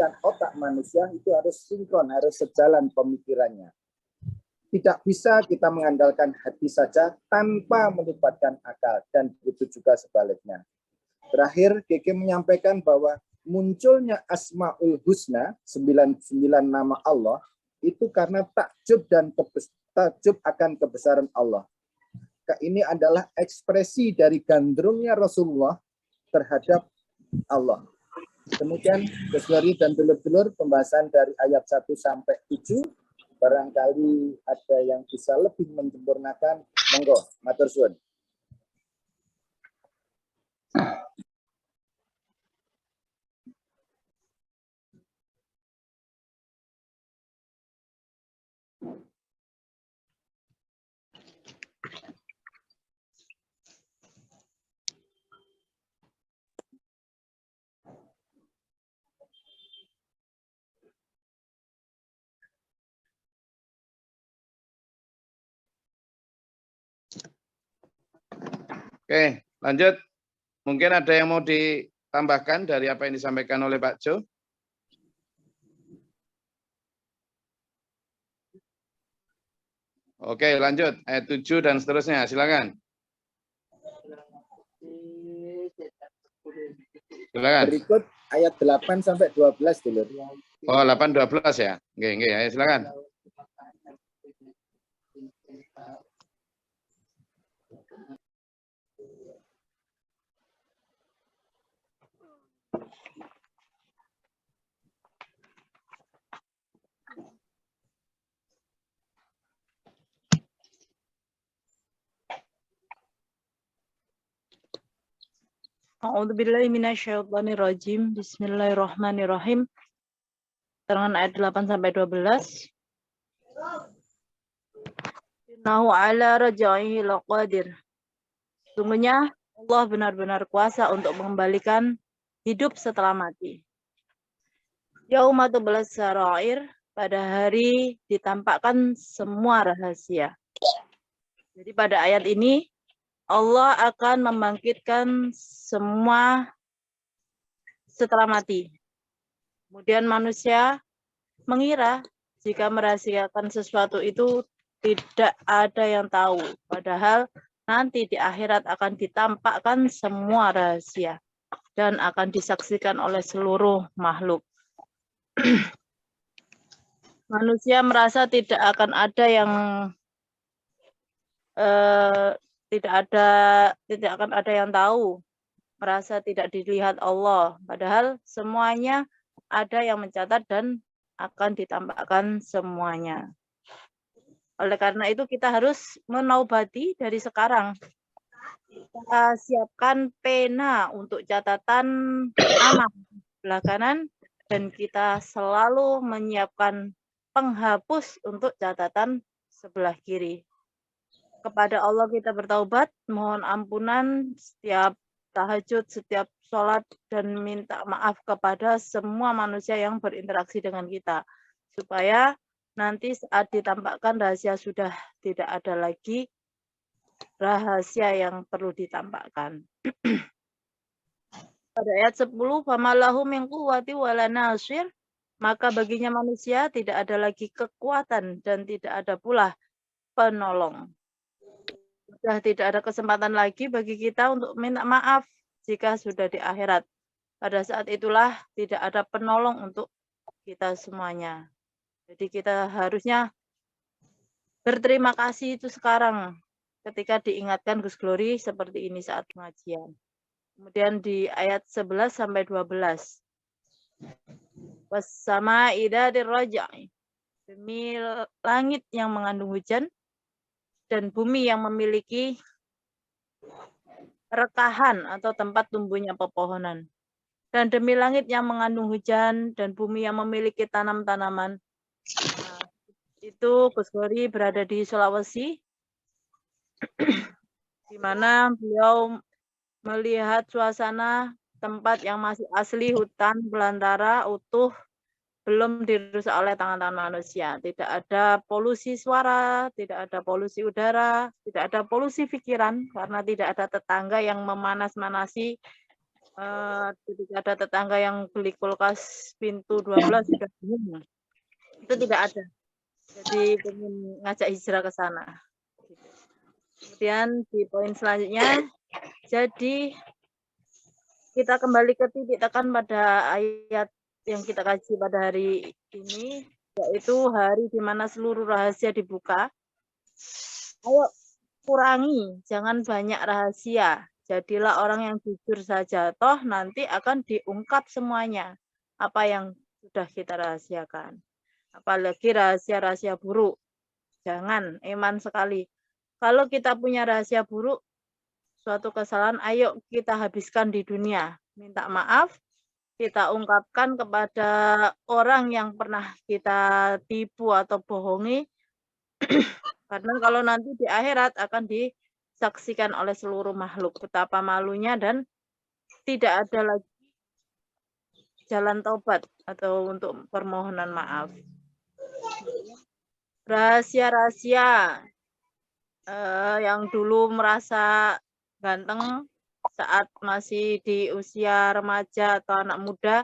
dan otak manusia itu harus sinkron, harus sejalan pemikirannya. Tidak bisa kita mengandalkan hati saja tanpa melibatkan akal, dan begitu juga sebaliknya. Terakhir, Keke menyampaikan bahwa munculnya Asmaul Husna, 99 nama Allah, itu karena takjub akan kebesaran Allah. Ini adalah ekspresi dari gandrungnya Rasulullah terhadap Allah. Demikian, Gus Lori dan dulur-dulur, pembahasan dari ayat 1 sampai 7. Barangkali ada yang bisa lebih menyempurnakan, monggo, matur suwun. Oke, lanjut. Mungkin ada yang mau ditambahkan dari apa yang disampaikan oleh Pak Jo? Oke, lanjut. Ayat 7 dan seterusnya. Silakan. Silakan. Berikut ayat 8 sampai 12 dulu. Oh, 8 12 ya. Oke, ayo silakan. A'udzubillahi minasyaitonirrajim. Bismillahirrahmanirrahim. Terangan ayat 8 sampai 12. Innahu ala rajaihi laqadir. Sungguhnya Allah benar-benar kuasa untuk mengembalikan hidup setelah mati. Yauma tublas sarair, pada hari ditampakkan semua rahasia. Jadi pada ayat ini Allah akan membangkitkan semua setelah mati. Kemudian manusia mengira jika merahasiakan sesuatu itu tidak ada yang tahu. Padahal nanti di akhirat akan ditampakkan semua rahasia dan akan disaksikan oleh seluruh makhluk. Manusia merasa tidak akan ada yang tidak akan ada yang tahu, merasa tidak dilihat Allah, padahal semuanya ada yang mencatat dan akan ditampakkan semuanya. Oleh karena itu kita harus menaubati dari sekarang. Kita siapkan pena untuk catatan amal sebelah kanan dan kita selalu menyiapkan penghapus untuk catatan sebelah kiri. Kepada Allah kita bertaubat, mohon ampunan setiap tahajud, setiap sholat, dan minta maaf kepada semua manusia yang berinteraksi dengan kita. Supaya nanti saat ditampakkan rahasia sudah tidak ada lagi rahasia yang perlu ditampakkan. Pada ayat 10, فَمَلَهُ مِنْ قُوَّةٍ وَلَا نَاصِرٍ, maka baginya manusia tidak ada lagi kekuatan dan tidak ada pula penolong. Sudah tidak ada kesempatan lagi bagi kita untuk minta maaf jika sudah di akhirat. Pada saat itulah tidak ada penolong untuk kita semuanya. Jadi kita harusnya berterima kasih itu sekarang ketika diingatkan Gus Glory seperti ini saat pengajian. Kemudian di ayat 11 sampai 12. Wassama'i dzatir raja'i, demi langit yang mengandung hujan dan bumi yang memiliki rekahan atau tempat tumbuhnya pepohonan. Dan demi langit yang mengandung hujan dan bumi yang memiliki tanam-tanaman. Nah, itu Gus Glory berada di Sulawesi, di mana beliau melihat suasana tempat yang masih asli hutan belantara utuh, belum dirusak oleh tangan-tangan manusia. Tidak ada polusi suara, tidak ada polusi udara, tidak ada polusi pikiran, karena tidak ada tetangga yang memanas-manasi ketika ada tetangga yang beli kulkas pintu 12 sudah bingung. Itu tidak ada. Jadi ingin ngajak hijrah ke sana. Kemudian di poin selanjutnya, jadi kita kembali ke titik tekan pada ayat yang kita kaji pada hari ini, yaitu hari di mana seluruh rahasia dibuka. Ayo kurangi, jangan banyak rahasia. Jadilah orang yang jujur saja, toh nanti akan diungkap semuanya apa yang sudah kita rahasiakan. Apalagi rahasia-rahasia buruk. Jangan, iman sekali. Kalau kita punya rahasia buruk, suatu kesalahan, ayo kita habiskan di dunia. Minta maaf, kita ungkapkan kepada orang yang pernah kita tipu atau bohongi. Karena kalau nanti di akhirat akan disaksikan oleh seluruh makhluk. Betapa malunya dan tidak ada lagi jalan taubat atau untuk permohonan maaf. Rahasia-rahasia yang dulu merasa ganteng saat masih di usia remaja atau anak muda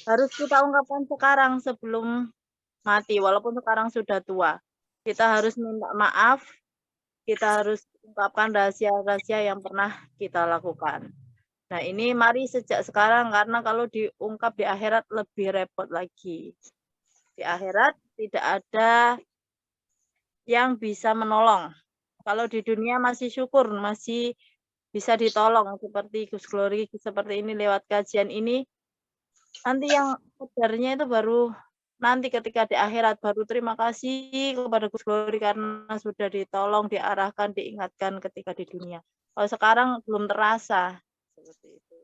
harus kita ungkapkan sekarang sebelum mati, walaupun sekarang sudah tua. Kita harus minta maaf, kita harus ungkapkan rahasia-rahasia yang pernah kita lakukan. Nah, ini mari sejak sekarang, karena kalau diungkap di akhirat lebih repot lagi. Di akhirat tidak ada yang bisa menolong. Kalau di dunia masih syukur, masih bisa ditolong seperti Gus Glory seperti ini lewat kajian ini. Nanti yang kadarnya itu baru nanti ketika di akhirat baru terima kasih kepada Gus Glory karena sudah ditolong, diarahkan, diingatkan ketika di dunia. Kalau sekarang belum terasa seperti itu.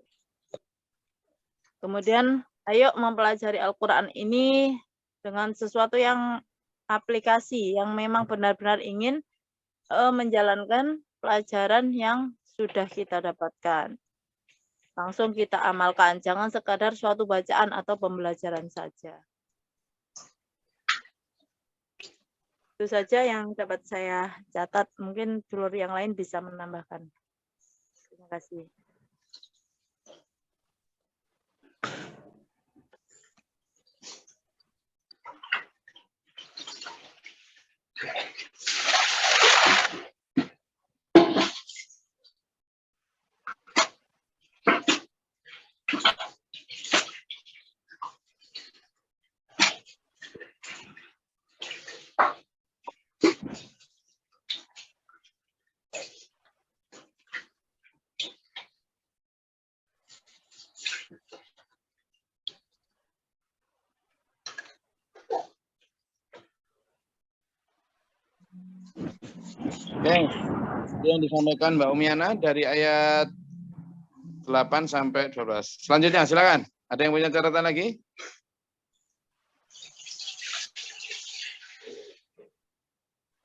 Kemudian ayo mempelajari Al-Qur'an ini dengan sesuatu yang aplikasi yang memang benar-benar ingin menjalankan pelajaran yang sudah kita dapatkan. Langsung kita amalkan, jangan sekadar suatu bacaan atau pembelajaran saja. Itu saja yang dapat saya catat. Mungkin dulur yang lain bisa menambahkan. Terima kasih. Oke, yang disampaikan Mbak Umiana dari ayat 8 sampai 12. Selanjutnya silakan. Ada yang punya catatan lagi?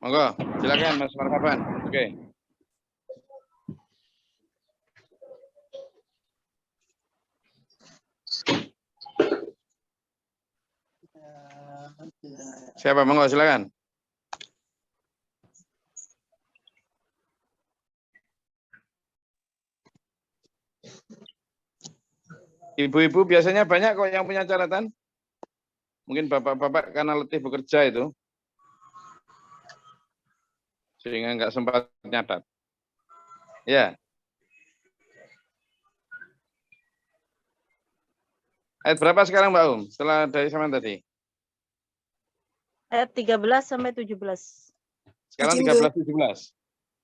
Monggo, silakan Mas Marhaban. Oke. Siapa? Monggo, silakan. Ibu-ibu biasanya banyak kok yang punya catatan. Mungkin bapak-bapak karena letih bekerja itu. Sehingga nggak sempat nyatat. Ya. Ayat berapa sekarang Mbak setelah dari sama tadi? Ayat 13 sampai 17. Sekarang 13-17.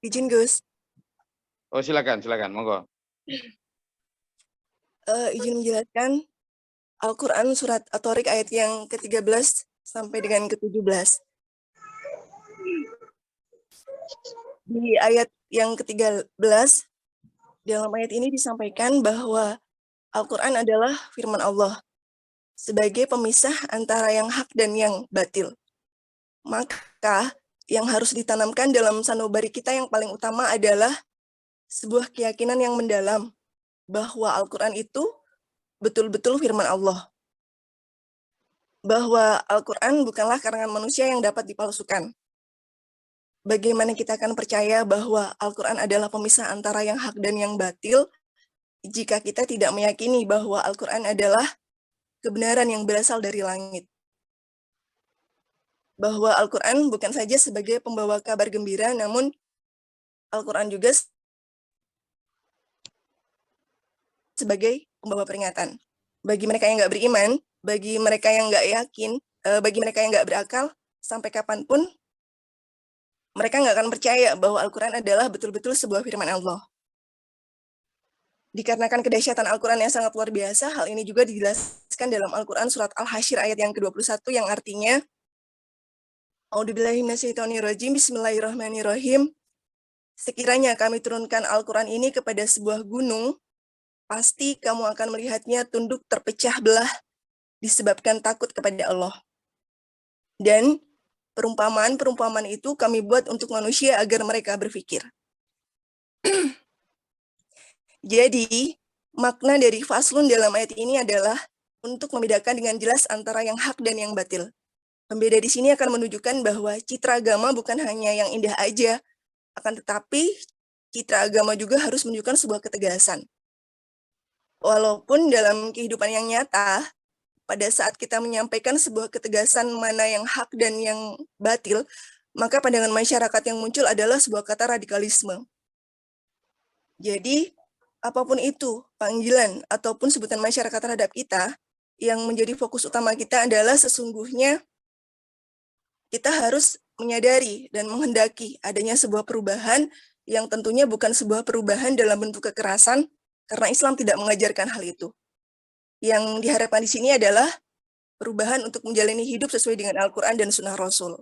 Izin Gus. Oh silakan, monggo. Izin menjelaskan Al-Quran surat At-Tariq ayat yang ke-13 sampai dengan ke-17. Di ayat yang ke-13, dalam ayat ini disampaikan bahwa Al-Quran adalah firman Allah sebagai pemisah antara yang hak dan yang batil. Maka yang harus ditanamkan dalam sanubari kita yang paling utama adalah sebuah keyakinan yang mendalam bahwa Al-Quran itu betul-betul firman Allah. Bahwa Al-Quran bukanlah karangan manusia yang dapat dipalsukan. Bagaimana kita akan percaya bahwa Al-Quran adalah pemisah antara yang hak dan yang batil jika kita tidak meyakini bahwa Al-Quran adalah kebenaran yang berasal dari langit. Bahwa Al-Quran bukan saja sebagai pembawa kabar gembira, namun Al-Quran juga sebagai pembawa peringatan. Bagi mereka yang nggak beriman, bagi mereka yang nggak yakin, bagi mereka yang nggak berakal, sampai kapanpun mereka nggak akan percaya bahwa Al-Quran adalah betul-betul sebuah firman Allah. Dikarenakan kedahsyatan Al-Quran yang sangat luar biasa, hal ini juga dijelaskan dalam Al-Quran surat Al-Hasyr ayat yang ke-21 yang artinya A'udzubillahiminasyaitonirrajim, Bismillahirrahmanirrahim. Sekiranya kami turunkan Al-Quran ini kepada sebuah gunung, pasti kamu akan melihatnya tunduk terpecah belah disebabkan takut kepada Allah. Dan perumpamaan-perumpamaan itu kami buat untuk manusia agar mereka berpikir. Jadi, makna dari faslun dalam ayat ini adalah untuk membedakan dengan jelas antara yang hak dan yang batil. Pembeda di sini akan menunjukkan bahwa citra agama bukan hanya yang indah aja, akan tetapi citra agama juga harus menunjukkan sebuah ketegasan. Walaupun dalam kehidupan yang nyata, pada saat kita menyampaikan sebuah ketegasan mana yang hak dan yang batil, maka pandangan masyarakat yang muncul adalah sebuah kata radikalisme. Jadi, apapun itu, panggilan ataupun sebutan masyarakat terhadap kita, yang menjadi fokus utama kita adalah sesungguhnya kita harus menyadari dan menghendaki adanya sebuah perubahan yang tentunya bukan sebuah perubahan dalam bentuk kekerasan, karena Islam tidak mengajarkan hal itu. Yang diharapkan di sini adalah perubahan untuk menjalani hidup sesuai dengan Al-Quran dan Sunnah Rasul.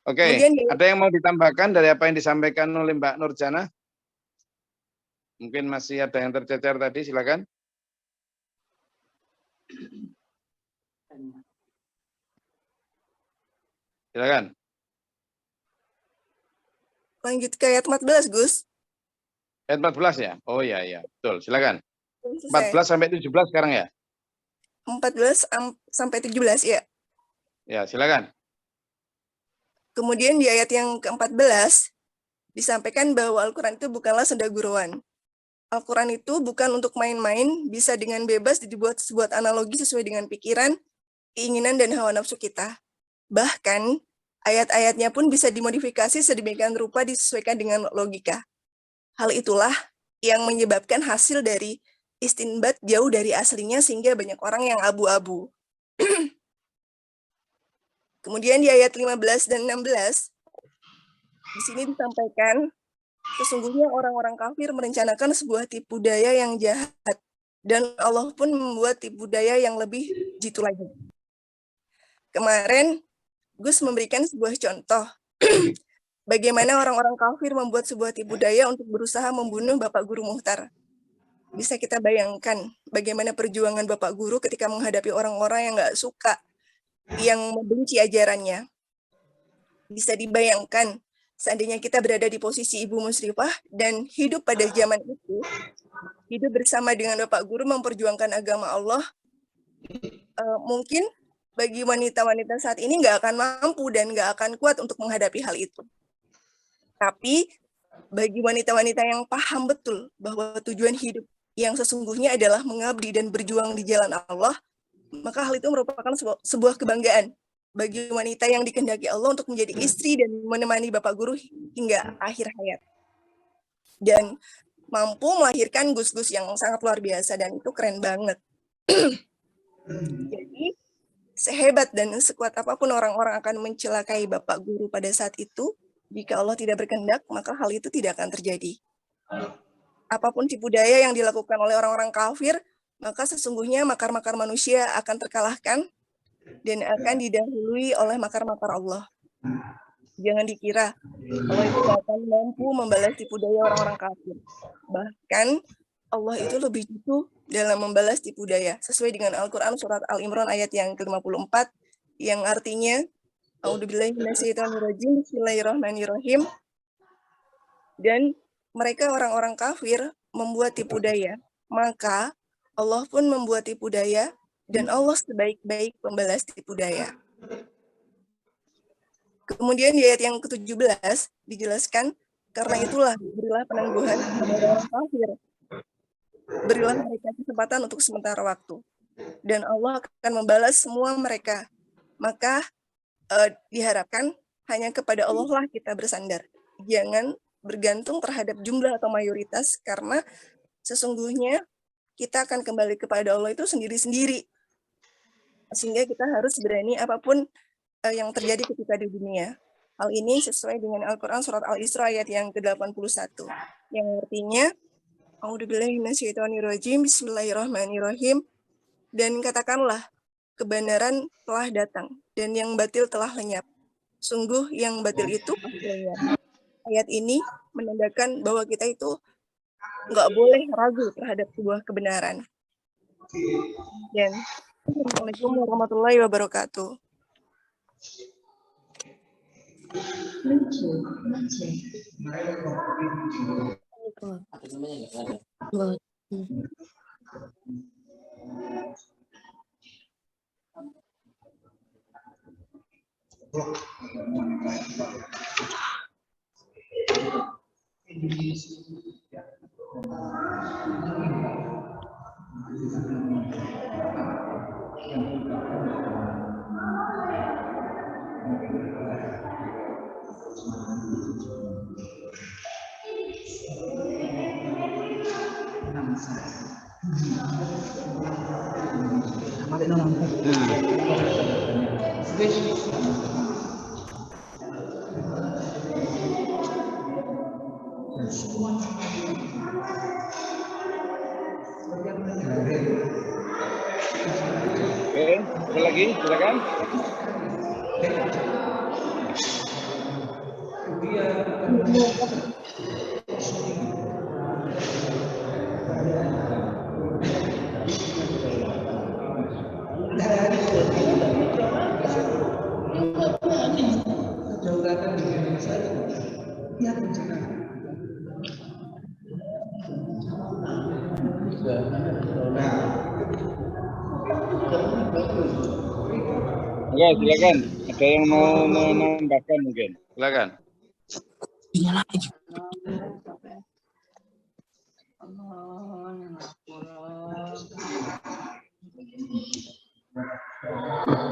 Oke, Kemudian, ada yang mau ditambahkan dari apa yang disampaikan oleh Mbak Nurjana? Mungkin masih ada yang tercecer tadi, silakan. Silakan. lanjut ke ayat 14, Gus. Ayat 14 ya? Oh iya, iya. Betul, silakan. Selesai. 14 sampai 17 sekarang ya? 14 sampai 17, ya. Ya, silakan. Kemudian di ayat yang ke-14, disampaikan bahwa Al-Quran itu bukanlah senda guruan. Al-Quran itu bukan untuk main-main, bisa dengan bebas dibuat sebuah analogi sesuai dengan pikiran, keinginan, dan hawa nafsu kita. Bahkan, ayat-ayatnya pun bisa dimodifikasi sedemikian rupa disesuaikan dengan logika. Hal itulah yang menyebabkan hasil dari istinbat jauh dari aslinya sehingga banyak orang yang abu-abu. Kemudian di ayat 15 dan 16, di sini disampaikan, sesungguhnya orang-orang kafir merencanakan sebuah tipu daya yang jahat, dan Allah pun membuat tipu daya yang lebih jitu lagi. Kemarin, Gus memberikan sebuah contoh, bagaimana orang-orang kafir membuat sebuah tipu daya untuk berusaha membunuh Bapak Guru Muhtar. Bisa kita bayangkan bagaimana perjuangan Bapak Guru ketika menghadapi orang-orang yang nggak suka, yang membenci ajarannya. Bisa dibayangkan seandainya kita berada di posisi Ibu Musrifah dan hidup pada zaman itu, hidup bersama dengan Bapak Guru memperjuangkan agama Allah, mungkin bagi wanita-wanita saat ini nggak akan mampu dan nggak akan kuat untuk menghadapi hal itu. Tapi bagi wanita-wanita yang paham betul bahwa tujuan hidup yang sesungguhnya adalah mengabdi dan berjuang di jalan Allah, maka hal itu merupakan sebuah kebanggaan bagi wanita yang dikehendaki Allah untuk menjadi istri dan menemani Bapak Guru hingga akhir hayat. Dan mampu melahirkan gus-gus yang sangat luar biasa, dan itu keren banget. Jadi, sehebat dan sekuat apapun orang-orang akan mencelakai Bapak Guru pada saat itu, jika Allah tidak berkehendak, maka hal itu tidak akan terjadi. Apapun tipu daya yang dilakukan oleh orang-orang kafir, maka sesungguhnya makar-makar manusia akan terkalahkan dan akan didahului oleh makar-makar Allah. Jangan dikira Allah itu akan mampu membalas tipu daya orang-orang kafir. Bahkan Allah itu lebih jitu dalam membalas tipu daya, sesuai dengan Al-Quran surat Al-Imran ayat yang ke-54, yang artinya, A'udzubillahiminasyaitonirrajim, Bismillahirrahmanirrahim. Dan mereka orang-orang kafir membuat tipu daya, maka Allah pun membuat tipu daya, dan Allah sebaik-baik pembalas tipu daya. Kemudian di ayat yang ke-17 dijelaskan Karena itulah, berilah penangguhan kepada orang kafir. Berilah mereka kesempatan untuk sementara waktu. Dan Allah akan membalas semua mereka. Maka diharapkan hanya kepada Allah lah kita bersandar. Jangan bergantung terhadap jumlah atau mayoritas, karena sesungguhnya kita akan kembali kepada Allah itu sendiri-sendiri. Sehingga kita harus berani apapun yang terjadi ketika di dunia. Hal ini sesuai dengan Al-Quran surat Al-Isra ayat yang ke-81. Yang artinya, A'udzubillahi minasyaitonirrajim, Bismillahirrahmanirrahim. Dan katakanlah, kebenaran telah datang, dan yang batil telah lenyap. Sungguh yang batil itu pasti lenyap. Ayat ini menandakan bahwa kita itu nggak boleh ragu terhadap sebuah kebenaran. Dan Assalamualaikum warahmatullahi wabarakatuh. Oke, ada lagi, silakan. Oke, silakan. Ada yang mau menambahkan mungkin? Silakan.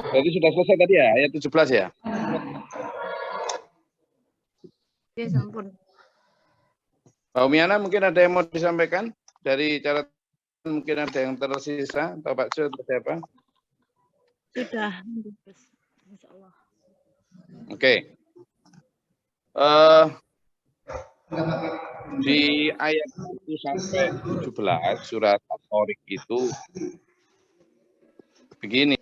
Jadi sudah selesai tadi ya, ayat 17 ya? Oke, sampun. Mbak Umiana mungkin ada yang mau disampaikan? Dari cara mungkin ada yang tersisa, atau Pak Su atau siapa? Sudah. Insya Allah. Oke. Di ayat 1 sampai 17 surat At-Tariq itu begini.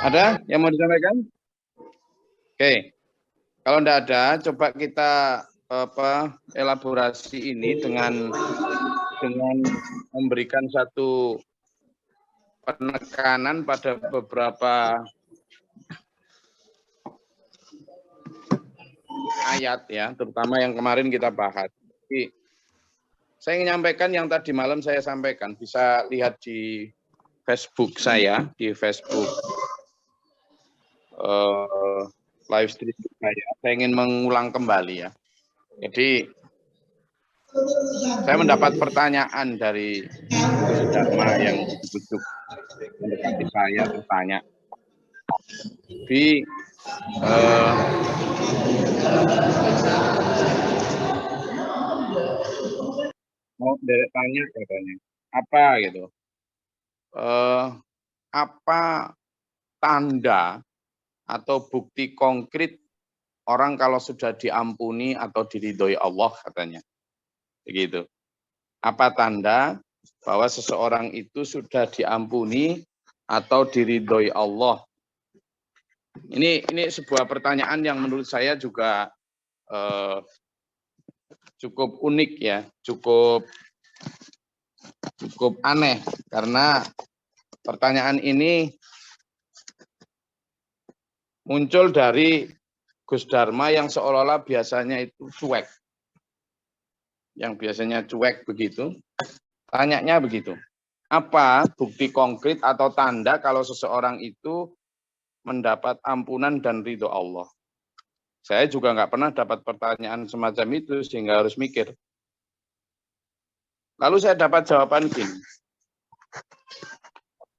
Ada yang mau disampaikan? Oke. Kalau tidak ada, coba kita elaborasi ini dengan memberikan satu penekanan pada beberapa ayat ya, terutama yang kemarin kita bahas. Jadi, saya ingin menyampaikan yang tadi malam saya sampaikan, bisa lihat di Facebook saya, di Facebook live stream saya ingin mengulang kembali ya. Jadi Saya mendapat pertanyaan dari Gus Dharma yang ujuk-ujuk mendekati saya bertanya, mau dari tanya katanya, apa gitu, apa tanda atau bukti konkret orang kalau sudah diampuni atau diridhoi Allah katanya, begitu. Apa tanda bahwa seseorang itu sudah diampuni atau diridhoi Allah? Ini sebuah pertanyaan yang menurut saya juga cukup unik ya, cukup aneh karena pertanyaan ini muncul dari Gus Dharma yang seolah-olah biasanya itu cuek. Yang biasanya cuek begitu, tanyanya begitu. Apa bukti konkret atau tanda kalau seseorang itu mendapat ampunan dan ridho Allah? Saya juga nggak pernah dapat pertanyaan semacam itu sehingga harus mikir. Lalu saya dapat jawaban gini.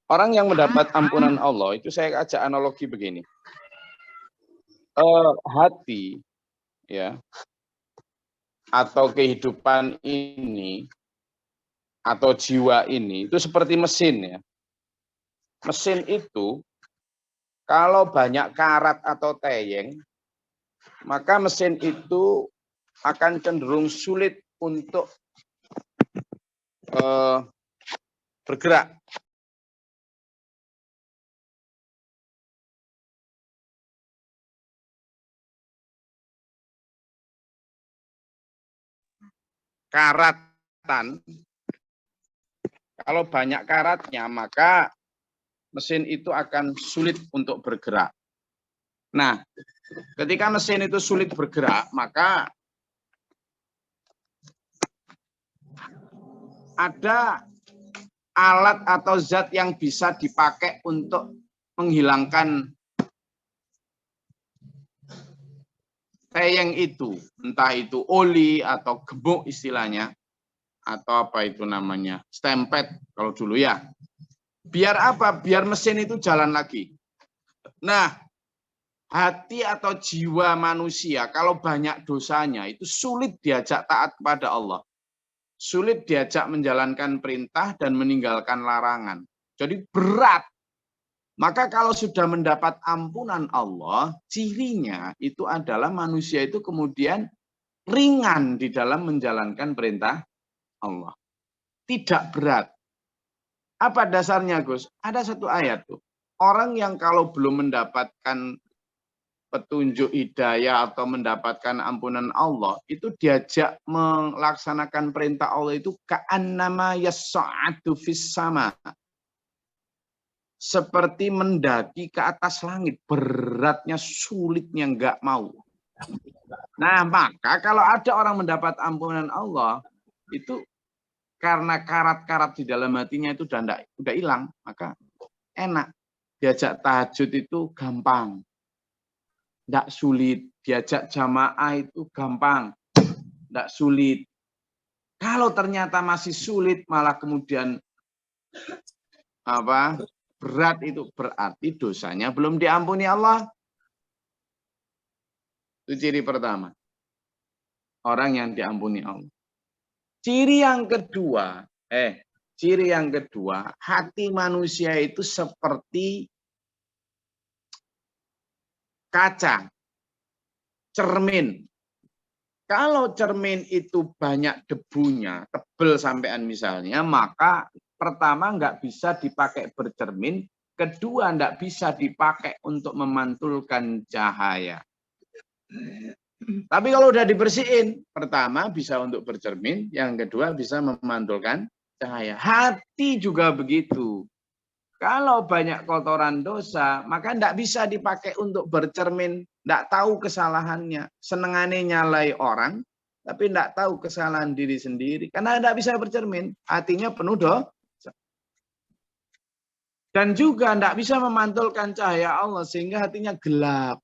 Orang yang mendapat ampunan Allah itu saya ajak analogi begini. Hati ya atau kehidupan ini atau jiwa ini itu seperti mesin ya. Mesin itu kalau banyak karat atau teyeng, maka mesin itu akan cenderung sulit untuk bergerak. Karatan, kalau banyak karatnya, maka mesin itu akan sulit untuk bergerak. Nah, ketika mesin itu sulit bergerak, maka ada alat atau zat yang bisa dipakai untuk menghilangkan teyeng itu, entah itu oli atau gemuk istilahnya, atau apa itu namanya, stempet kalau dulu ya. Biar apa? Biar mesin itu jalan lagi. Nah, hati atau jiwa manusia kalau banyak dosanya itu sulit diajak taat kepada Allah. Sulit diajak menjalankan perintah dan meninggalkan larangan. Jadi berat. Maka kalau sudah mendapat ampunan Allah, cirinya itu adalah manusia itu kemudian ringan di dalam menjalankan perintah Allah. Tidak berat. Apa dasarnya, Gus? Ada satu ayat tuh. Orang yang kalau belum mendapatkan petunjuk hidayah atau mendapatkan ampunan Allah, itu diajak melaksanakan perintah Allah itu ka'annama yas'adu fis sama. Seperti mendaki ke atas langit, beratnya, sulitnya, nggak mau. Nah, maka kalau ada orang mendapat ampunan Allah, itu karena karat-karat di dalam hatinya itu udah hilang, maka enak. Diajak tahajud itu gampang, nggak sulit. Diajak jamaah itu gampang, nggak sulit. Kalau ternyata masih sulit, malah kemudian berat, itu berarti dosanya belum diampuni Allah. Itu ciri pertama. Orang yang diampuni Allah. Ciri yang kedua, hati manusia itu seperti kaca, cermin. Kalau cermin itu banyak debunya, tebel sampean misalnya, maka pertama nggak bisa dipakai bercermin, kedua nggak bisa dipakai untuk memantulkan cahaya. Tapi kalau udah dibersihin, pertama bisa untuk bercermin, yang kedua bisa memantulkan cahaya. Hati juga begitu. Kalau banyak kotoran dosa, maka tidak bisa dipakai untuk bercermin, tidak tahu kesalahannya. Senengannya nyalai orang, tapi tidak tahu kesalahan diri sendiri. Karena tidak bisa bercermin, hatinya penuh dosa. Dan juga tidak bisa memantulkan cahaya Allah, sehingga hatinya gelap.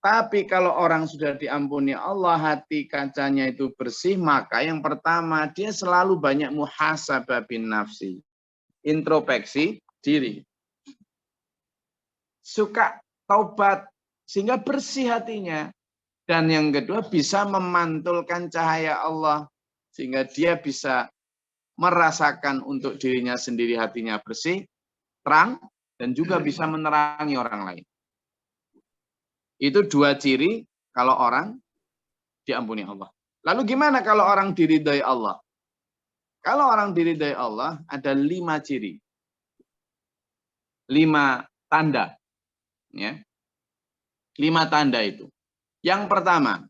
Tapi kalau orang sudah diampuni Allah, hati kacanya itu bersih, maka yang pertama dia selalu banyak muhasabah bin nafsi. Introspeksi diri. Suka taubat sehingga bersih hatinya. Dan yang kedua bisa memantulkan cahaya Allah sehingga dia bisa merasakan untuk dirinya sendiri hatinya bersih, terang, dan juga bisa menerangi orang lain. Itu dua ciri kalau orang diampuni Allah. Lalu gimana kalau orang diridhai Allah? Kalau orang diridhai Allah ada 5 ciri. 5 tanda. Ya. 5 tanda itu. Yang pertama,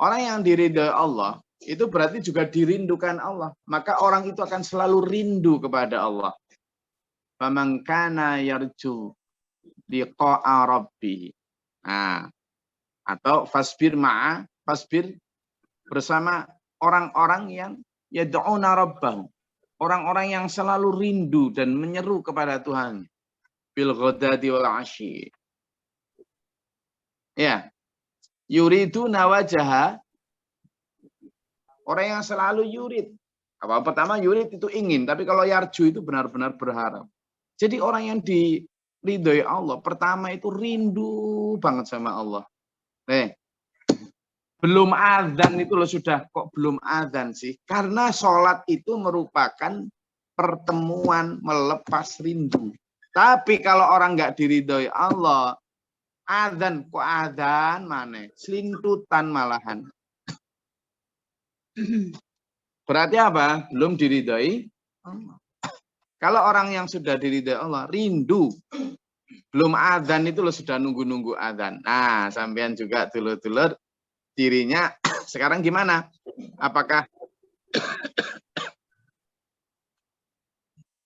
orang yang diridhai Allah itu berarti juga dirindukan Allah. Maka orang itu akan selalu rindu kepada Allah. Faman kana yarju liqa'a rabbih. Nah, atau fasbir bersama orang-orang yang yad'una rabbahum. Orang-orang yang selalu rindu dan menyeru kepada Tuhan. Bil ghadati wal asyi. Ya. Yuridu nawajaha. Orang yang selalu yurid. Apa pertama yurid itu ingin, tapi kalau yarju itu benar-benar berharap. Jadi orang yang diridhoi Allah, pertama itu rindu banget sama Allah. Belum azan itu loh sudah, kok belum azan sih? Karena sholat itu merupakan pertemuan melepas rindu. Tapi kalau orang nggak diridhoi Allah, azan kok azan mana? Selintutan malahan. Berarti apa? Belum diridhoi Allah. Kalau orang yang sudah diridhoi Allah, rindu. Belum azan itu loh sudah nunggu-nunggu azan. Nah, sampean juga dulur-dulur dirinya sekarang gimana? Apakah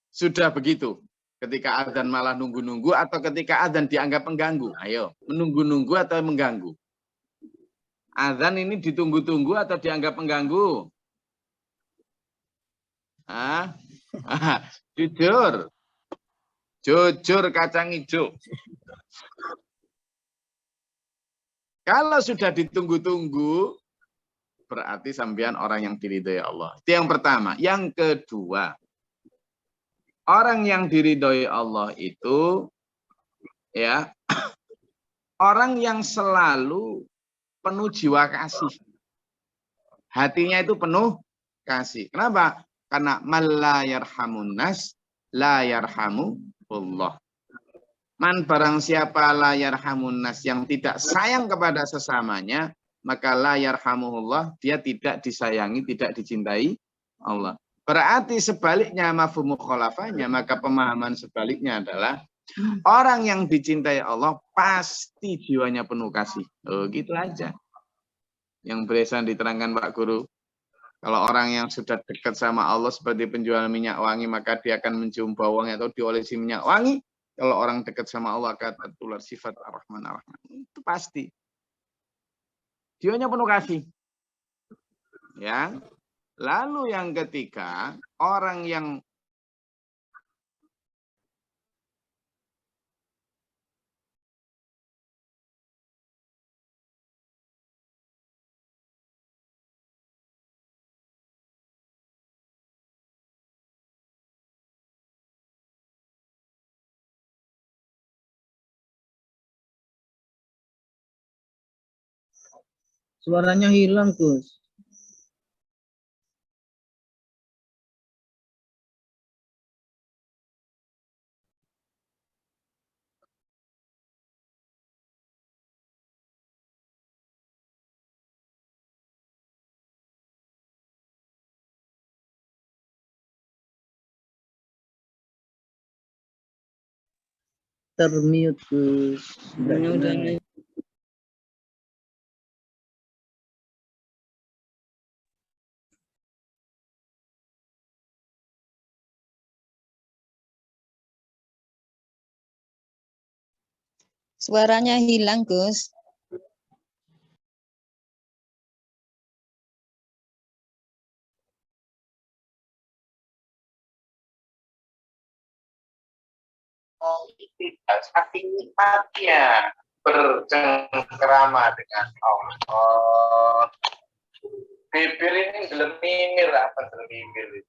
sudah begitu? Ketika azan malah nunggu-nunggu atau ketika azan dianggap mengganggu? Ayo, menunggu-nunggu atau mengganggu? Azan ini ditunggu-tunggu atau dianggap mengganggu? Jujur. Jujur kacang hijau. Kalau sudah ditunggu-tunggu, berarti sampean orang yang diridhoi Allah. Itu yang pertama. Yang kedua, orang yang diridhoi Allah itu ya orang yang selalu penuh jiwa kasih. Hatinya itu penuh kasih. Kenapa? Karena man la yarhamun nas la yarhamullah. Man barang siapa la yarhamun nas yang tidak sayang kepada sesamanya, maka la yarhamuhullah, dia tidak disayangi, tidak dicintai Allah. Berarti sebaliknya mafhum mukhalafahnya, maka pemahaman sebaliknya adalah orang yang dicintai Allah pasti jiwanya penuh kasih. Oh, gitu aja. Yang biasa diterangkan Pak Guru. Kalau orang yang sudah dekat sama Allah seperti penjual minyak wangi, maka dia akan mencium bawang atau diolesi minyak wangi. Kalau orang dekat sama Allah akan tertular sifat Ar-Rahman Ar-Rahman. Itu pasti. Jiwanya penuh kasih. Ya. Lalu yang ketiga, orang yang Suaranya hilang, Gus. Termute, Gus. Udah. Suaranya hilang, Gus. tidak saking nikmatnya bercengkrama dengan Allah. Bibir ini gelemimir, apa gelemimir?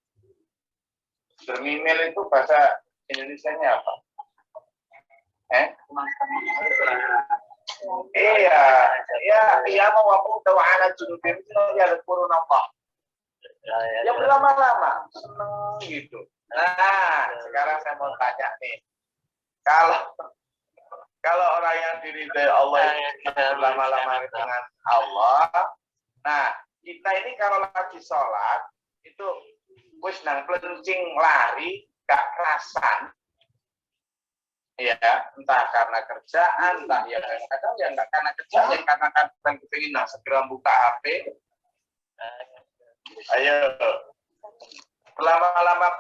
Gelemimir itu bahasa Indonesianya apa? Iya mau aku tahu anak junubim itu ya kurun apa? Ya berlama-lama, seneng gitu. Nah, sekarang saya mau tanya nih, kalau orang yang diridhai Allah itu berlama-lama dengan Allah, nah kita ini kalau lagi sholat itu wis nang pelencing lari gak kerasan, ya entah karena kerjaan, entah ya kadang ya nggak karena kerjaan, ya karena kadang kepingin segera buka HP. Ayo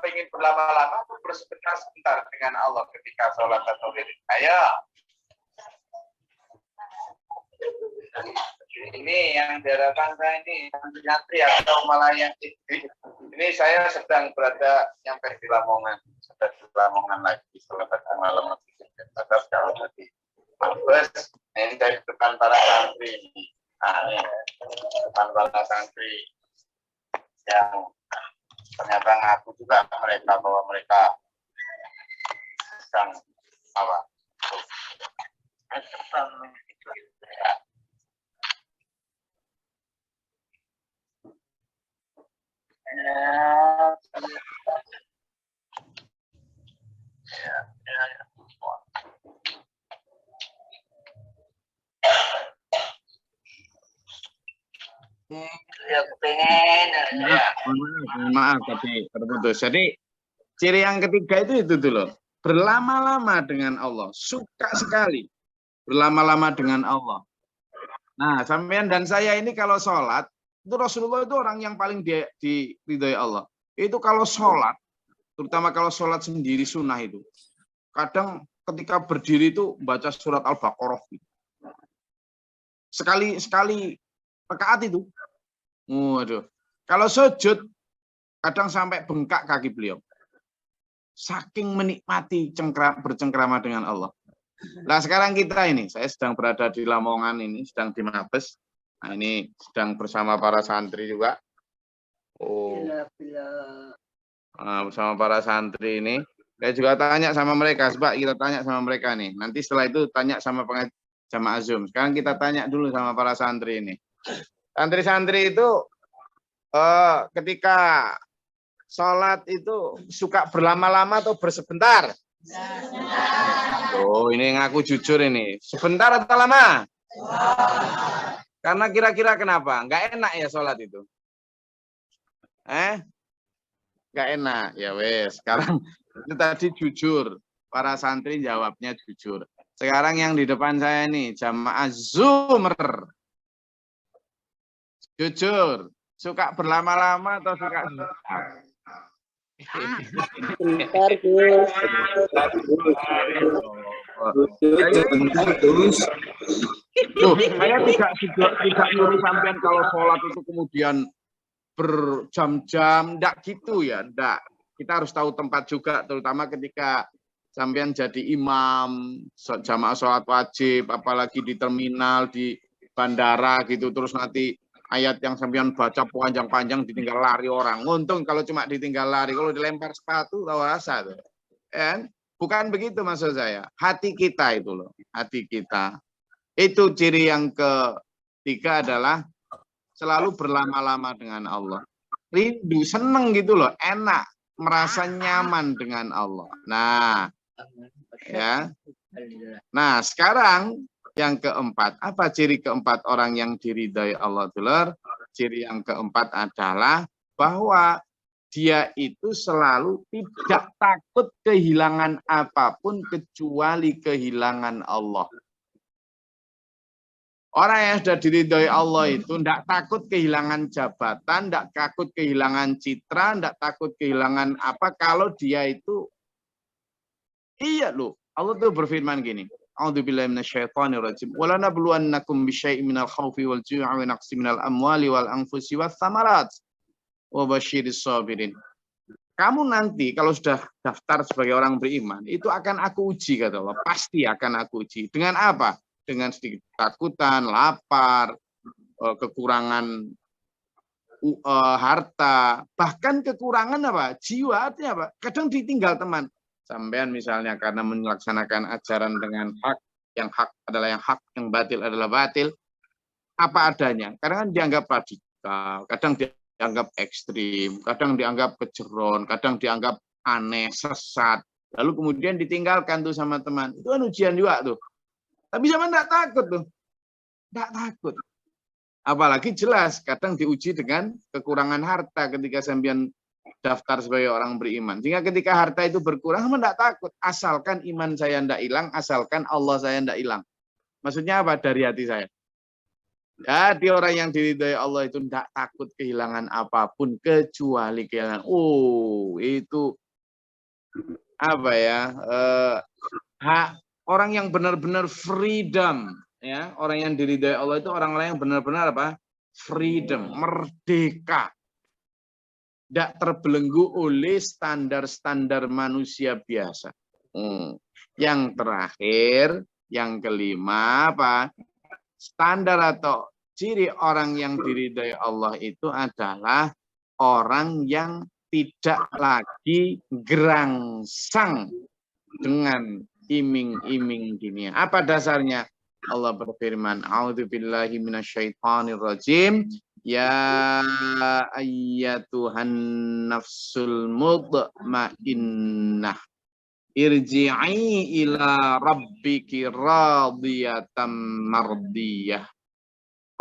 pengen berlama-lama bersebentar dengan Allah ketika sholat atau wirid. Ayo. Ini yang daratan saya ini nyantri atau malah yang ini saya sedang berada nyampe di Lamongan, lagi setelah malam atas kalau tadi Mabes ini dari depan para santri ini. Ini depan para santri yang ternyata ngaku juga mereka bahwa mereka sedang apa? Maaf tapi terputus. Jadi ciri yang ketiga itu dulu, berlama-lama dengan Allah, suka sekali berlama-lama dengan Allah. Nah, sampean dan saya ini kalau sholat itu Rasulullah itu orang yang paling diridhai Allah. Itu kalau sholat, terutama kalau sholat sendiri sunnah itu, kadang ketika berdiri itu baca surat Al-Baqarah. Sekali rakaat itu. Waduh. Kalau sujud, kadang sampai bengkak kaki beliau. Saking menikmati bercengkrama dengan Allah. Nah sekarang kita ini, saya sedang berada di Lamongan ini, sedang di Mabes. Nah ini sedang bersama para santri juga. Bersama para santri ini. Saya juga tanya sama mereka, sebab kita tanya sama mereka nih. Nanti setelah itu tanya sama jamaah Zoom. Sekarang kita tanya dulu sama para santri ini. Santri-santri itu ketika sholat itu suka berlama-lama atau bersebentar? Oh, ini ngaku jujur ini. Sebentar atau lama? Karena kira-kira kenapa? Nggak enak ya sholat itu? Nggak enak. Ya wes. Sekarang itu tadi jujur. Para santri jawabnya jujur. Sekarang yang di depan saya ini jamaah Zoomer. Jujur. Suka berlama-lama atau suka sebentar? Bentar, Gus. Saya tidak nyuruh sampean kalau sholat itu kemudian berjam-jam, enggak gitu ya, enggak. Kita harus tahu tempat juga, terutama ketika sampean jadi imam, jamaah sholat wajib, apalagi di terminal, di bandara gitu, terus nanti ayat yang sampean baca panjang-panjang ditinggal lari orang. Untung kalau cuma ditinggal lari, kalau dilempar sepatu tahu rasa tuh. Bukan begitu maksud saya. Hati kita itu loh, hati kita. Itu ciri yang ketiga adalah selalu berlama-lama dengan Allah. Rindu, seneng gitu loh, enak, merasa nyaman dengan Allah. Nah, ya. Nah, sekarang yang keempat, apa ciri keempat orang yang diridhai Allah Ta'ala? Ciri yang keempat adalah bahwa dia itu selalu tidak takut kehilangan apapun kecuali kehilangan Allah. Orang yang sudah diridhai Allah itu tidak takut kehilangan jabatan, tidak takut kehilangan citra, tidak takut kehilangan apa kalau dia itu, iya loh, Allah tuh berfirman gini. A'udzubillahi minasyaitonirrajim. Wa lanabluwannakum bisyai'in minal khaufi wal ju'i wa naqsin minal amwali wal anfusi wath thamarat wa basyiris sabirin. Kamu nanti kalau sudah daftar sebagai orang beriman, itu akan aku uji kata Allah, pasti akan aku uji. Dengan apa? dengan sedikit ketakutan, lapar, kekurangan harta, bahkan kekurangan apa? Jiwa, artinya apa? Kadang ditinggal teman. Sampean misalnya karena melaksanakan ajaran dengan hak, yang hak adalah yang hak, yang batil adalah batil, apa adanya. Karena kan dianggap radikal, kadang dianggap ekstrim, kadang dianggap kejeron, kadang dianggap aneh, sesat. Lalu kemudian ditinggalkan tuh sama teman. Itu kan ujian juga tuh. Tapi sama enggak takut tuh. Enggak takut. Apalagi jelas kadang diuji dengan kekurangan harta ketika sampean daftar sebagai orang beriman. Sehingga ketika harta itu berkurang, enggak takut. Asalkan iman saya enggak hilang, asalkan Allah saya enggak hilang. Maksudnya apa? Dari hati saya. Jadi orang yang diridhai Allah itu enggak takut kehilangan apapun kecuali kehilangan. Oh, itu apa ya? Hak orang yang benar-benar freedom. Ya, orang yang diridhai Allah itu orang-orang yang benar-benar apa? Freedom, merdeka. Tidak terbelenggu oleh standar-standar manusia biasa. Yang terakhir, yang kelima apa? Standar atau ciri orang yang diridhai Allah itu adalah orang yang tidak lagi gerangsang dengan iming-iming dunia. Apa dasarnya? Allah berfirman, "A'udzubillahi minasyaitonirrajim. Ya ayyatuhan nafsul mutmainnah. Irji'i ila rabbiki radiyatan mardiyah.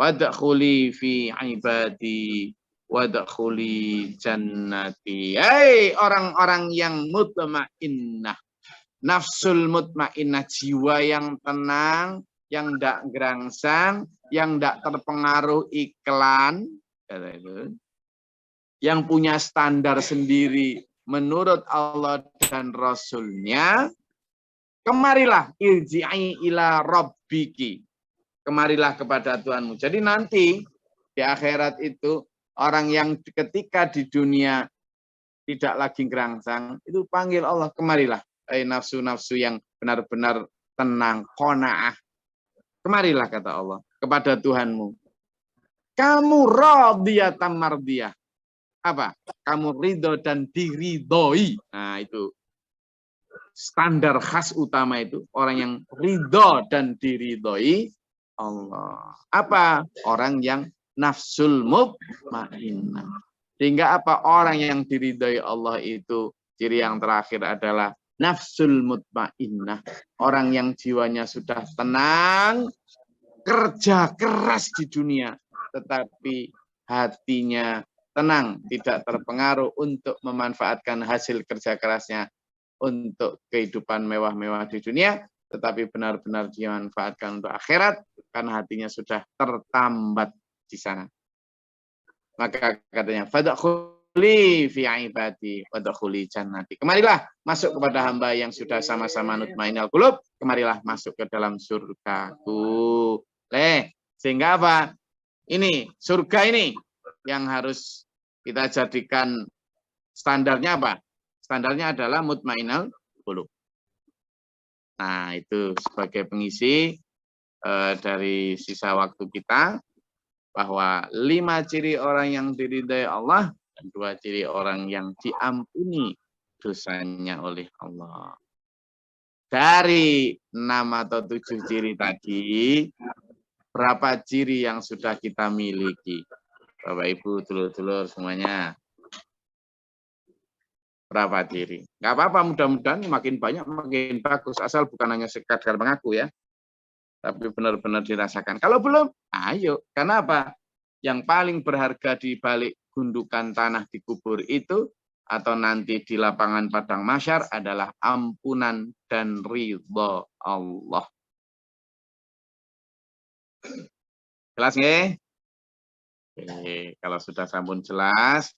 Wadkhuli fi ibadi wadkhuli jannati." Hai orang-orang yang mutmainnah. Nafsul mutmainnah, jiwa yang tenang, yang tidak gerangsang, yang tidak terpengaruh iklan, yang punya standar sendiri menurut Allah dan Rasulnya. Kemarilah irji'i ila rabbiki. Kemarilah kepada Tuhanmu. Jadi nanti di akhirat itu orang yang ketika di dunia tidak lagi gerangsang, itu panggil Allah, kemarilah. Nafsu-nafsu yang benar-benar tenang, qanaah. Kemarilah kata Allah kepada Tuhanmu. Kamu radiyatan mardiyah. Apa? Kamu ridho dan diridhoi. Nah, itu standar khas utama itu. Orang yang ridho dan diridhoi Allah. Apa? Orang yang nafsul mutmainnah. Sehingga apa? Orang yang diridhoi Allah itu ciri yang terakhir adalah nafsul mutmainnah. Orang yang jiwanya sudah tenang, kerja keras di dunia, tetapi hatinya tenang, tidak terpengaruh untuk memanfaatkan hasil kerja kerasnya untuk kehidupan mewah-mewah di dunia, tetapi benar-benar dimanfaatkan untuk akhirat, karena hatinya sudah tertambat di sana. Maka katanya, fadkhuli fi ibadi wadkhuli jannati. Kemarilah masuk kepada hamba yang sudah sama-sama mutmainnal qulub, kemarilah masuk ke dalam surgaku. Sehingga apa? Ini surga ini yang harus kita jadikan standarnya apa? Standarnya adalah mutmainnal qulub. Nah, itu sebagai pengisi dari sisa waktu kita, bahwa 5 ciri orang yang diridhai Allah dan 2 ciri orang yang diampuni dosanya oleh Allah. Dari 6 atau 7 ciri tadi, berapa ciri yang sudah kita miliki? Bapak Ibu, dulur-dulur semuanya. Berapa ciri? Nggak apa-apa, mudah-mudahan makin banyak makin bagus, asal bukan hanya sekadar mengaku ya, tapi benar-benar dirasakan. Kalau belum, ayo. Karena apa? Yang paling berharga di balik gundukan tanah di kubur itu, atau nanti di lapangan padang mahsyar, adalah ampunan dan ridho Allah. Jelas nggih? Oke, kalau sudah sampun jelas,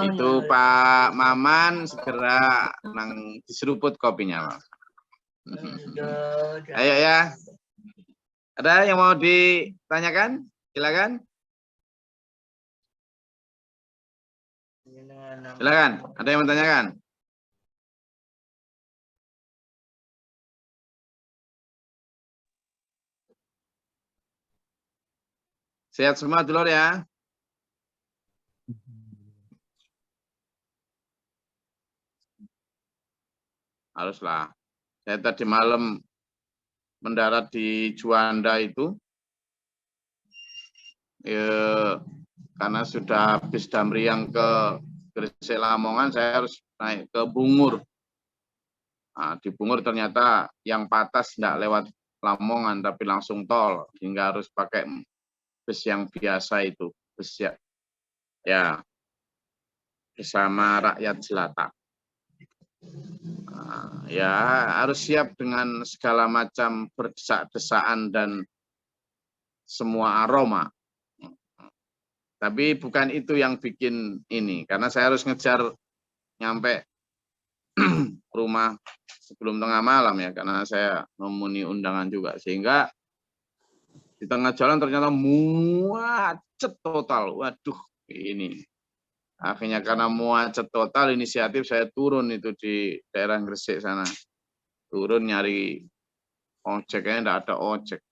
itu Pak Maman segera diseruput kopinya, Pak. Ayo ya. Ada yang mau ditanyakan? Silakan. Silakan. Ada yang mau tanyakan? Sehat semua dulur ya. Haruslah. Saya tadi malam mendarat di Juanda itu, ya, karena sudah habis Damriang ke Gresik Lamongan, saya harus naik ke Bungur. Nah, di Bungur ternyata yang patas tidak lewat Lamongan, tapi langsung tol, hingga harus pakai bus yang biasa itu, bus ya bersama rakyat jelata. Nah, ya harus siap dengan segala macam berdesak-desaan dan semua aroma. Tapi bukan itu yang bikin ini, karena saya harus ngejar nyampe rumah sebelum tengah malam ya, karena saya memenuhi undangan juga, sehingga di tengah jalan ternyata macet total. Waduh, ini akhirnya karena macet total, inisiatif saya turun itu di daerah Gresik sana, turun nyari ojek, kayaknya enggak ada ojek,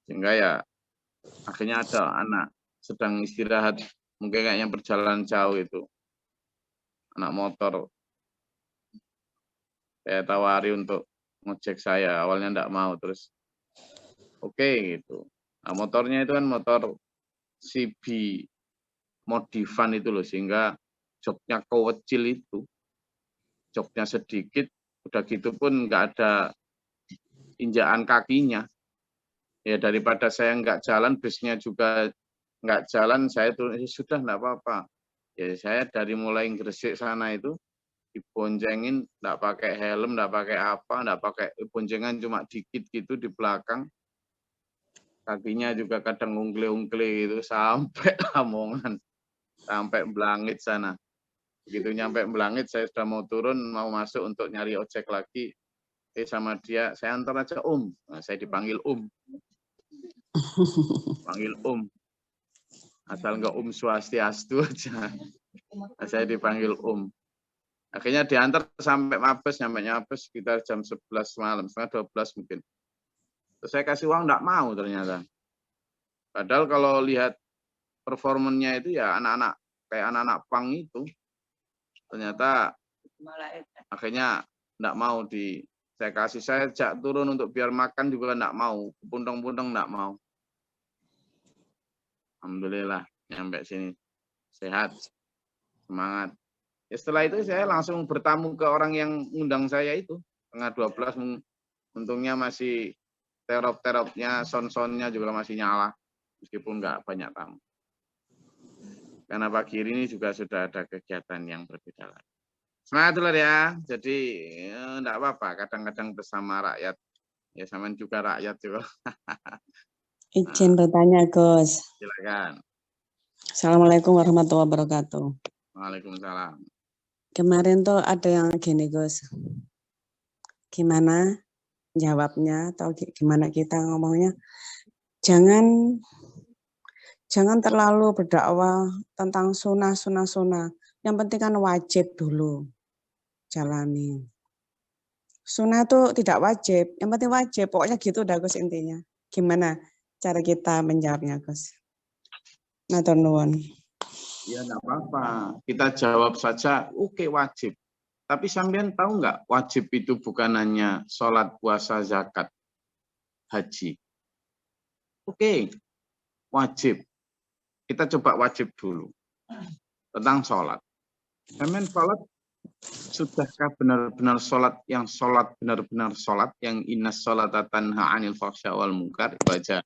sehingga ya akhirnya ada anak sedang istirahat, mungkin kayaknya perjalanan jauh itu, anak motor, saya tawari untuk ngojek saya, awalnya enggak mau, terus oke gitu. Nah, motornya itu kan motor CB modifan itu loh, sehingga joknya kecil itu, joknya sedikit, udah gitu pun nggak ada injakan kakinya. Ya daripada saya nggak jalan, busnya juga nggak jalan, saya turun, sudah nggak apa-apa. Ya saya dari mulai Gresik sana itu diboncengin, nggak pakai helm, nggak pakai apa, nggak pakai boncengan, cuma dikit gitu di belakang. Kakinya juga kadang ungkle-ungkle gitu sampai Lamongan, sampai Blangit sana. Begitu nyampe Blangit, saya sudah mau turun, mau masuk untuk nyari ojek lagi. Sama dia, saya antar aja Om. Nah, saya dipanggil Om. Panggil Om. Asal enggak Swastiastu aja. Nah, saya dipanggil Om. Akhirnya diantar sampai Mabes, nyampe Mabes sekitar jam 11 malam, setengah 12 mungkin. Terus saya kasih uang, enggak mau ternyata. Padahal kalau lihat performanya itu ya anak-anak, kayak anak-anak pang itu, ternyata akhirnya enggak mau saya kasih, saya ajak turun untuk biar makan juga enggak mau, pundeng-pundeng enggak mau. Alhamdulillah nyampe sini sehat, semangat. Ya, setelah itu saya langsung bertamu ke orang yang undang saya itu, setengah 12, untungnya masih terop-teropnya, sound-soundnya juga masih nyala, meskipun nggak banyak tamu. Karena pagi ini juga sudah ada kegiatan yang berbeda lagi. Semangat dulu ya, jadi enggak apa-apa, kadang-kadang bersama rakyat, ya sama juga rakyat juga. Izin bertanya, Gus. Silakan. Assalamualaikum warahmatullahi wabarakatuh. Waalaikumsalam. Kemarin tuh ada yang gini, Gus. Gimana jawabnya atau gimana kita ngomongnya? Jangan terlalu berdakwah tentang sunnah. Yang penting kan wajib dulu jalani. Sunnah itu tidak wajib, yang penting wajib. Pokoknya gitu udah, Gus, intinya. Gimana cara kita menjawabnya, Gus? Matur nuwun. Ya enggak apa-apa, kita jawab saja, oke, wajib. Tapi sampean tahu nggak, wajib itu bukan hanya sholat, puasa, zakat, haji. Oke, wajib. Kita coba wajib dulu. Tentang sholat. Sampean sholat, sudahkah benar-benar sholat yang benar-benar sholat, yang innas sholata tanha 'anil fahsya wal munkar, itu aja.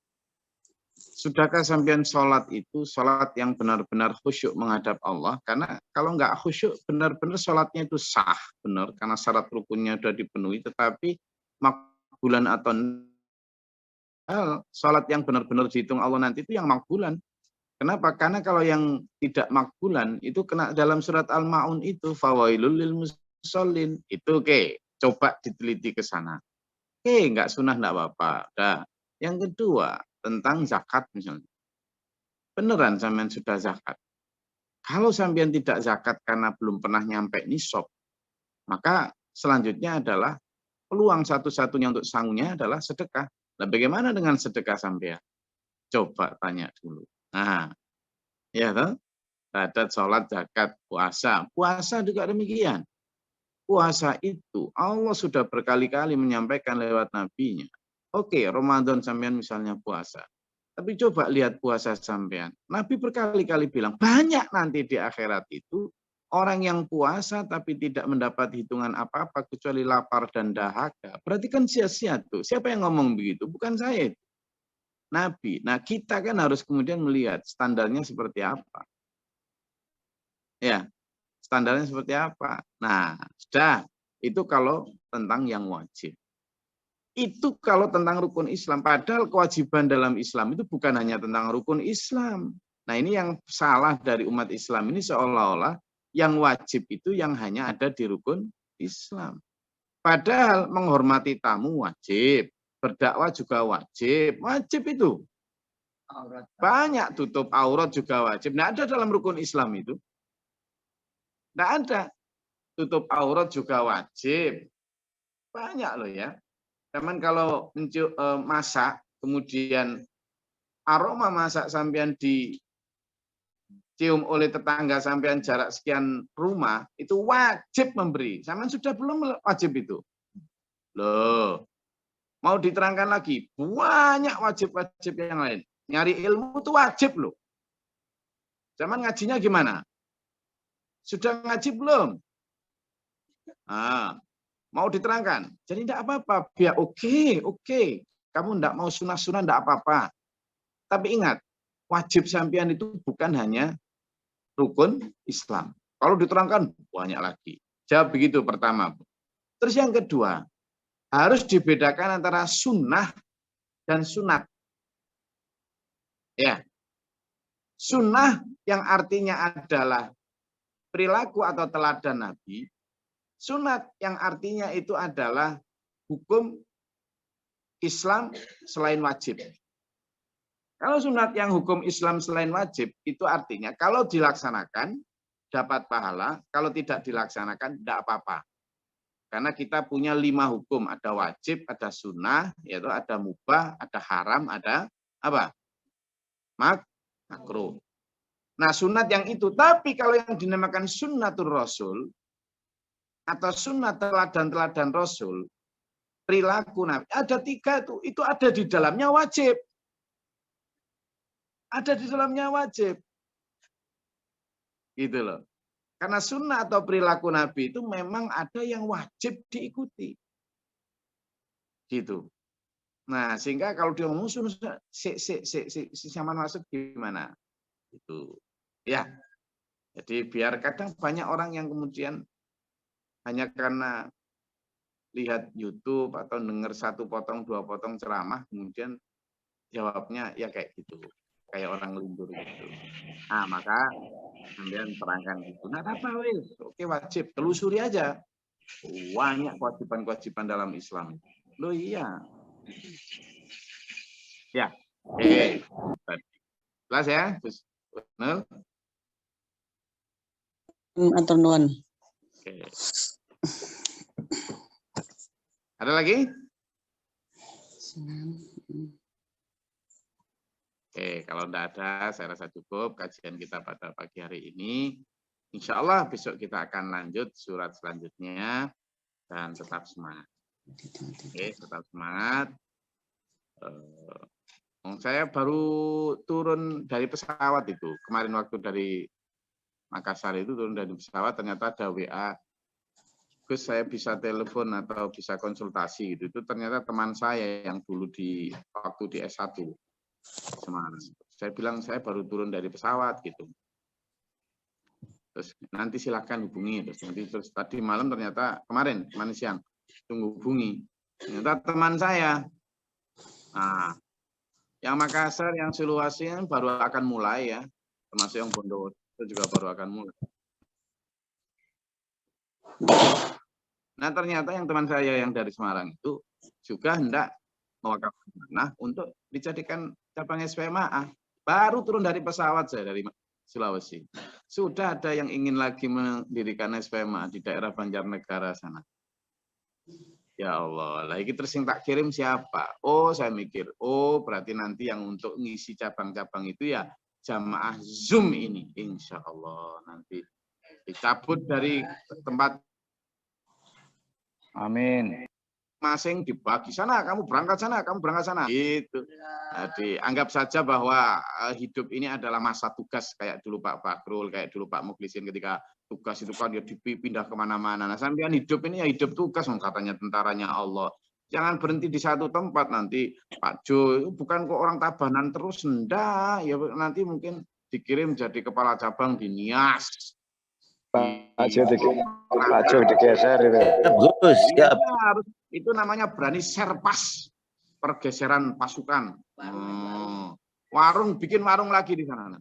Sudahkah sampean sholat itu sholat yang benar-benar khusyuk menghadap Allah? Karena kalau nggak khusyuk, benar-benar sholatnya itu sah, benar, karena syarat rukunnya sudah dipenuhi, tetapi makbulan atau sholat yang benar-benar dihitung Allah nanti itu yang makbulan. Kenapa? Karena kalau yang tidak makbulan, itu kena dalam surat Al-Ma'un itu, fawailul lil musallin. Itu oke, coba diteliti ke sana. Oke, nggak sunnah, nggak apa-apa. Nah, yang kedua, tentang zakat misalnya. Beneran sampean sudah zakat. Kalau sampean tidak zakat karena belum pernah nyampe nisab, maka selanjutnya adalah peluang satu-satunya untuk sangunya adalah sedekah. Nah, bagaimana dengan sedekah sampean? Coba tanya dulu. Nah, ya toh? Syahadat, sholat, zakat, puasa. Puasa juga demikian. Puasa itu Allah sudah berkali-kali menyampaikan lewat nabinya. Oke, Ramadan sampean misalnya puasa. Tapi coba lihat puasa sampean. Nabi berkali-kali bilang, banyak nanti di akhirat itu orang yang puasa tapi tidak mendapat hitungan apa-apa kecuali lapar dan dahaga. Berarti kan sia-sia tuh. Siapa yang ngomong begitu? Bukan saya itu. Nabi. Nah, kita kan harus kemudian melihat standarnya seperti apa. Ya, standarnya seperti apa. Nah, sudah. Itu kalau tentang yang wajib. Itu kalau tentang rukun Islam. Padahal kewajiban dalam Islam itu bukan hanya tentang rukun Islam. Nah, ini yang salah dari umat Islam ini seolah-olah yang wajib itu yang hanya ada di rukun Islam. Padahal menghormati tamu wajib. Berdakwah juga wajib. Wajib itu. Banyak, tutup aurat juga wajib. Nah, ada dalam rukun Islam itu. Tidak ada. Tutup aurat juga wajib. Banyak loh ya. Cuman kalau masak, kemudian aroma masak sampean dicium oleh tetangga sampean jarak sekian rumah, itu wajib memberi. Sampean sudah belum wajib itu? Loh, mau diterangkan lagi, banyak wajib-wajib yang lain. Nyari ilmu itu wajib loh. Zaman ngajinya gimana? Sudah ngaji belum? Nah, mau diterangkan. Jadi tidak apa-apa. Biar oke. Kamu tidak mau sunah-sunah tidak apa-apa. Tapi ingat, wajib sampean itu bukan hanya rukun Islam. Kalau diterangkan banyak lagi. Jawab begitu pertama. Terus yang kedua, harus dibedakan antara sunnah dan sunat. Ya. Sunnah yang artinya adalah perilaku atau teladan Nabi. Sunat yang artinya itu adalah hukum Islam selain wajib. Kalau sunat yang hukum Islam selain wajib, itu artinya kalau dilaksanakan dapat pahala, kalau tidak dilaksanakan tidak apa-apa. Karena kita punya 5 hukum, ada wajib, ada sunnah, yaitu ada mubah, ada haram, ada apa? Makruh. Nah, sunat yang itu, tapi kalau yang dinamakan sunnatul Rasul, atau sunnah teladan-teladan Rasul, perilaku Nabi, ada 3 itu ada di dalamnya wajib. Ada di dalamnya wajib. Gitu loh. Karena sunnah atau perilaku Nabi itu memang ada yang wajib diikuti. Gitu. Nah, sehingga kalau dia ngomong sunnah, si Saman masuk gimana? Itu. Ya. Jadi biar kadang banyak orang yang kemudian hanya karena lihat YouTube atau dengar 1 potong 2 potong ceramah, kemudian jawabnya ya kayak gitu, kayak orang lindur gitu. Nah, maka kemudian terangkan gitu. Nah, apa wis? Oke, wajib, telusuri aja. Banyak kewajiban-kewajiban dalam Islam. Loh iya. Ya. Oke. Jelas ya? Benar? Atur nuwun. Oke. Ada lagi? Oke, kalau tidak ada, saya rasa cukup kajian kita pada pagi hari ini. Insya Allah besok kita akan lanjut surat selanjutnya dan tetap semangat. Oke, tetap semangat. Saya baru turun dari pesawat itu. Kemarin waktu dari Makassar itu turun dari pesawat, ternyata ada WA. Gus, saya bisa telepon atau bisa konsultasi gitu. Itu ternyata teman saya yang dulu waktu di S1 Semarang. Saya bilang saya baru turun dari pesawat gitu. Terus nanti silakan hubungi. Terus tadi malam ternyata kemarin siang tunggu hubungi. Ternyata teman saya. Nah, yang Makassar, yang Sulawesi baru akan mulai ya. Termasuk yang Bondowoso itu juga baru akan mulai. Nah, ternyata yang teman saya yang dari Semarang itu juga hendak mewakafkan tanah untuk dijadikan cabang SPMA. Baru turun dari pesawat saya dari Sulawesi. Sudah ada yang ingin lagi mendirikan SPMA di daerah Banjarnegara sana. Ya Allah, lah ini terus yang tak kirim siapa? Oh, saya mikir, oh berarti nanti yang untuk ngisi cabang-cabang itu ya jamaah Zoom ini, insya Allah nanti dicabut dari tempat Amin. masing dibagi sana, kamu berangkat sana, kamu berangkat sana. Gitu. Jadi anggap saja bahwa hidup ini adalah masa tugas kayak dulu Pak Fakrul, kayak dulu Pak Mukhlisin ketika tugas itu kan dia dipindah kemana-mana. Nah sampean hidup ini ya hidup tugas, katanya tentaranya Allah. Jangan berhenti di satu tempat nanti Pak Jo, bukan kok orang Tabanan terus, enggak. Ya nanti mungkin dikirim jadi kepala cabang di Nias. Pak Jo digeser itu. Gus, siap. Iya, harus itu namanya berani serpas pergeseran pasukan. Warung bikin warung lagi di sana.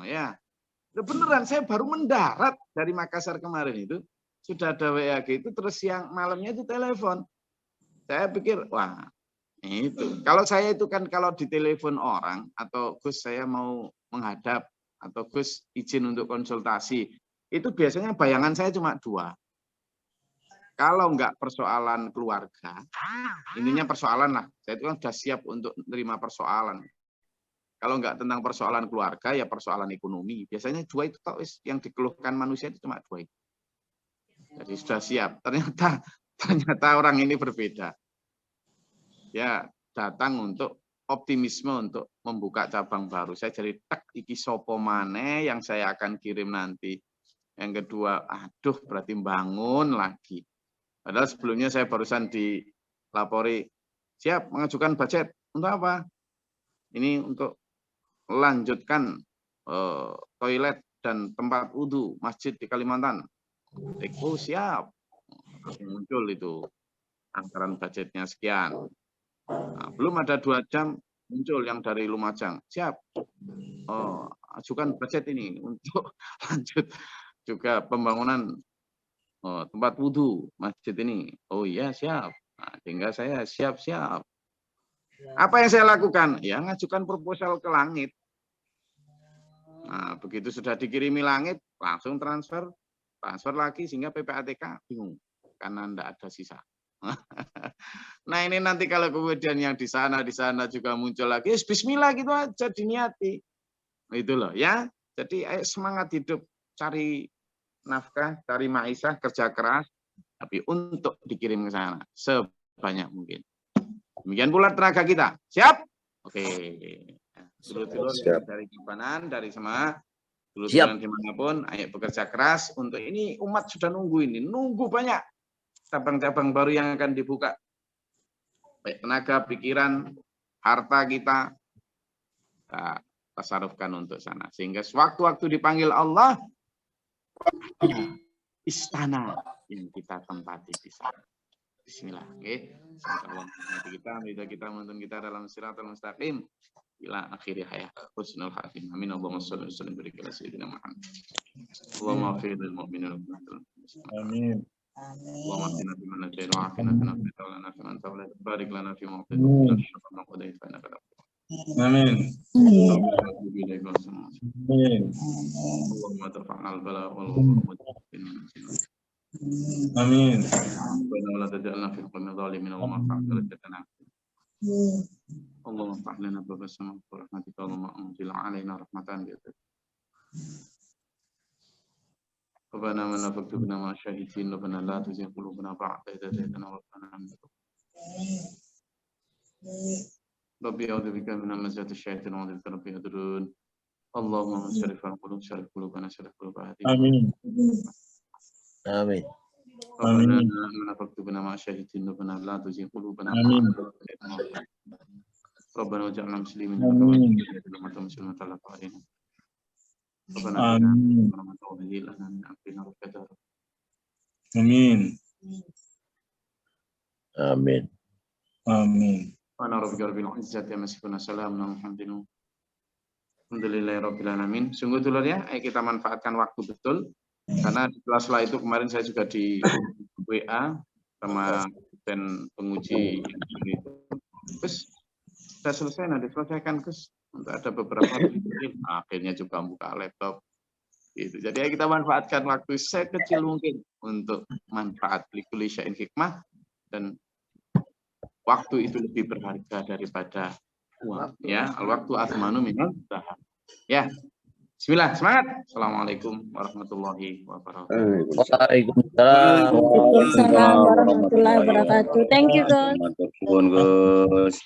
Ya, beneran saya baru mendarat dari Makassar kemarin itu sudah ada WA itu terus yang malamnya itu telepon. Saya pikir wah itu kalau saya itu kan kalau ditelepon orang atau Gus saya mau menghadap atau Gus izin untuk konsultasi itu biasanya bayangan saya cuma dua. Kalau enggak persoalan keluarga, ininya persoalan lah. Saya itu kan sudah siap untuk menerima persoalan. Kalau enggak tentang persoalan keluarga, ya persoalan ekonomi. Biasanya dua itu yang dikeluhkan manusia itu cuma dua itu. Jadi sudah siap. Ternyata orang ini berbeda. Ya datang untuk optimisme untuk membuka cabang baru. Saya jadi iki sopo maneh yang saya akan kirim nanti. Yang kedua, aduh berarti bangun lagi. Padahal sebelumnya saya barusan dilapori, siap mengajukan budget. Untuk apa? Ini untuk melanjutkan toilet dan tempat wudhu masjid di Kalimantan. Oh siap. Muncul itu anggaran budgetnya sekian. Nah, belum ada 2 jam muncul yang dari Lumajang. Siap. Ajukan budget ini untuk lanjut juga pembangunan tempat wudhu masjid ini. Oh iya siap. Nah, tinggal saya siap-siap. Apa yang saya lakukan? Ya ngajukan proposal ke langit. Nah, begitu sudah dikirimi langit, langsung transfer lagi sehingga PPATK bingung karena tidak ada sisa. Nah ini nanti kalau kemudian yang di sana juga muncul lagi, bismillah gitu aja diniati. Itu loh ya. Jadi ayo semangat hidup, cari nafkah, cari maisha, kerja keras, tapi untuk dikirim ke sana sebanyak mungkin. Demikian pula tenaga kita. Siap? Oke. Dulur-dulur dari Tabanan, dari semua dulur-dulur dimanapun, ayo bekerja keras untuk ini. Umat sudah nunggu ini, nunggu banyak cabang-cabang baru yang akan dibuka. Baik tenaga, pikiran, harta kita tasarufkan untuk sana. Sehingga sewaktu-waktu dipanggil Allah, istana yang kita tempati di sana. Bismillah. Oke. Semoga Allah kita menuntun kita dalam siratal mustaqim ila akhir hayat husnul khatimah. Amin. Allahumma shalli wa sallim ala sayyidina Muhammad. Allahumma ighfir lil mu'minina wal mu'minat. Amin. Allahumma inna fi man najayna wa afina fi nafsi tawlana fi man tawla barik lana fi mawqifina wa qadayt fa innaka Amin. Amin. Allahumma tarfa'na al-bala wal Amin. Wa la taj'alna fi qawmi dhalimin wa ma fa'alna. Allahumma fa'lana bi sama rahmatika wa anzil 'alaina rahmatan bi Rabbana man faktubna ma syahidin rabbana la tuzigh qulubana ba'da idh hadaytana wa hab lana min ladunka Rabbi a'udzu bika min hamazati syaitan wa a'udzu bika rabbi yahdurun. Allahumma man syarifal qulub syarif qulubana syarif qulub hati. Amin. Amin. Rabbana man faktubna ma syahidin rabbana la tuzigh qulubana ba'da idh hadaytana. Rabbana waj'alna muslimin wa muslimatan lak alaina. Rabbana amin. Amin. Amin. Amin. Ana rabbika rabbil izzati amma yasifun salamun alhamdulillahirabbil alamin. Sungguh dulur ya, ayo kita manfaatkan waktu betul karena di kelas-kelas itu kemarin saya juga di WA sama dan penguji itu. Terus sudah selesai, nanti selesaikan Gus. Untuk ada beberapa akhirnya juga buka laptop gitu. Jadi kita manfaatkan waktu sekecil mungkin untuk manfaat likulli syai'in hikmah. dan waktu itu lebih berharga daripada uang. Ya, al-waktu athmanu minal zahab. Ya, bismillah, semangat. Assalamualaikum warahmatullahi wabarakatuh. Waalaikumsalam. Waalaikumsalam warahmatullahi wabarakatuh. Thank you, Gus. Matur suwun, Gus.